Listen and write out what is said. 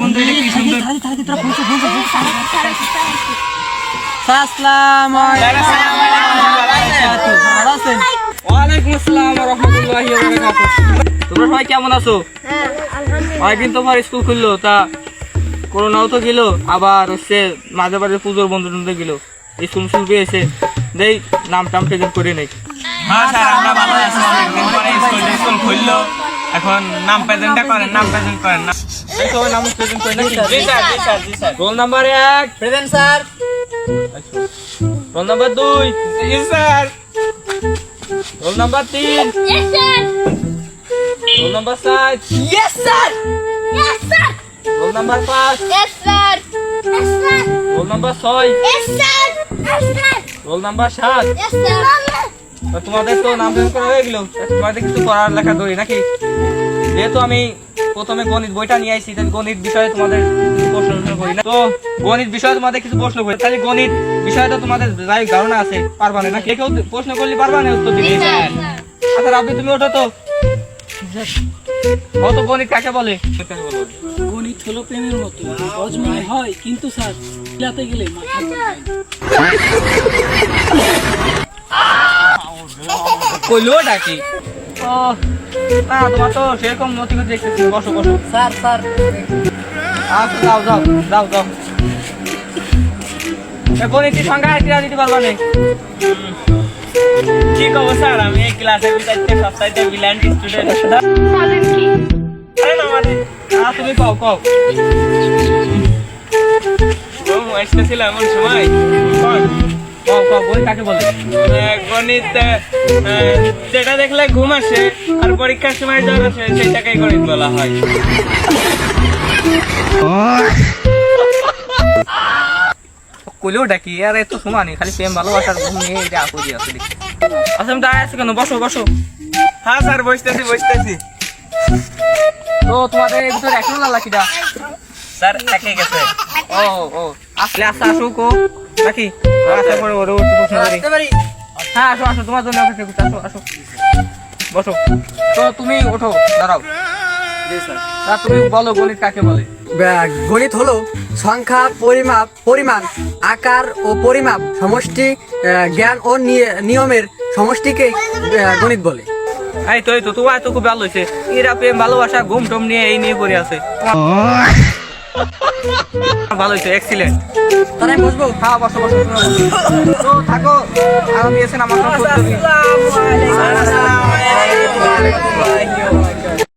বন্ধু এটা কি সুন্দর। আসসালামু আলাইকুম। ওয়ালাইকুম আসসালাম ওয়া রাহমাতুল্লাহি ওয়া বারাকাতুহু। তোমরা সবাই কেমন আছো? অনেকদিন তোমার স্কুল খুললো, তা করোনাও তো গেল, আবার হচ্ছে মাঝে মাঝে পুজোর বন্ধু টন্ধু গেল, স্কুল শুরু হয়েছে, দেই নাম টাম প্রেজেন্ট করে নেই। হ্যাঁ স্যার, আমরা ভালো আছি। অনেকদিন পরে স্কুল খুললো, এখন নাম প্রেজেন্টটা করেন, নাম প্রেজেন্ট করেন না। এই সবাই নাম প্রেজেন্ট করে নাকি? জি স্যার, জি স্যার, জি sir. Roll number 1 present sir. Roll number 2 জি sir. Roll number 3 Yes, sir. Roll number 4 yes sir. Yes, sir. Roll number 5 Yes, sir. Yes, sir. Roll number 6 Yes, sir. Yes, sir. Roll number 7। Yes, sir. তোমাদের তো নাম present করা হয়ে গেল, তোমাদের কিছু পড়ার লেখা ধরি নাকি? যেহেতু আমি প্রথমে গণিত বইটা নিয়ে আইছি, তাই গণিত বিষয়ে তোমাদের কিছু প্রশ্ন করি না। তো গণিত বিষয়ে তোমাদের কিছু প্রশ্ন করি, তাহলে গণিত বিষয়ে তো তোমাদের যাই ধারণা আছে, পারবা না নাকি? কেউ প্রশ্ন করলে পারবা না উত্তর দিতে? আচ্ছা রাব্বি, তুমি ওঠো তো। তো গণিত কাকে বলে? গণিত হলো প্রেমের মতো, সহজ মনে হয় কিন্তু স্যার মিলাতে গেলে মাথা ঘুরায়। কইলো ডাকি। ও না, তোমার তো সেরকম নথি করে দেখতেছি। বসো বসো। স্যার স্যার আচ্ছা যাও যাও যাও যাও। গণিতের সংখ্যা আর দিতে পারবা না? কি খবর স্যার? আমি এই ক্লাসের ভিতরে সবচাইতে ব্রিলিয়ান্ট স্টুডেন্ট। আরে না মানে তুমি কও কও। এসেছিল এমন সময় কোন কও কও, গণিত কাকে বলে? গণিত যেটা দেখলে ঘুম আসে আর পরীক্ষার সময় জ্বর আসে, সেইটাকেই গণিত বলা হয়। কইলো ডাকি আর এত সমানই, খালি প্রেম ভালোবাসার ঘুম নিয়ে এটা আপদি আছে দেখি। আচ্ছা আমি দাঁড়ায় আছি কেন? বসো বসো। হ্যাঁ স্যার, বসতেছি বসতেছি। তো তোমাদের এই ভিতরে এখনো লালা কিটা? স্যার একে গেছে। ও ও আসলে আচ্ছা আসো কো নাকি? আচ্ছা পরে ওরে একটু প্রশ্ন করি। আসতে পারি? হ্যাঁ আসো আসো, তোমার জন্য অপেক্ষা করছি। আসো আসো বসো। তো তুমি ওঠো, দাঁড়াও। জি স্যার। তা তুমি বলো গণিত কাকে বলে? গণিত হলো সংখ্যা, পরিমাণ, আকার ও পরিমাপ, সমষ্টি, জ্ঞান ও নিয়মের সমষ্টিকে গণিত বলে। এই তো তোমার তো খুব ভালো হয়েছে। এরা প্রেম ভালোবাসা ঘুম টুম নিয়ে এই নিয়ে পড়ে আছে। ভালো হয়েছে, এক্সিলেন্ট। তাহলে আমি বসবো? হ্যাঁ বসো বসো, তোমরা বসো। তো থাকো, আমি এসে আমার আসসালামু আলাইকুম।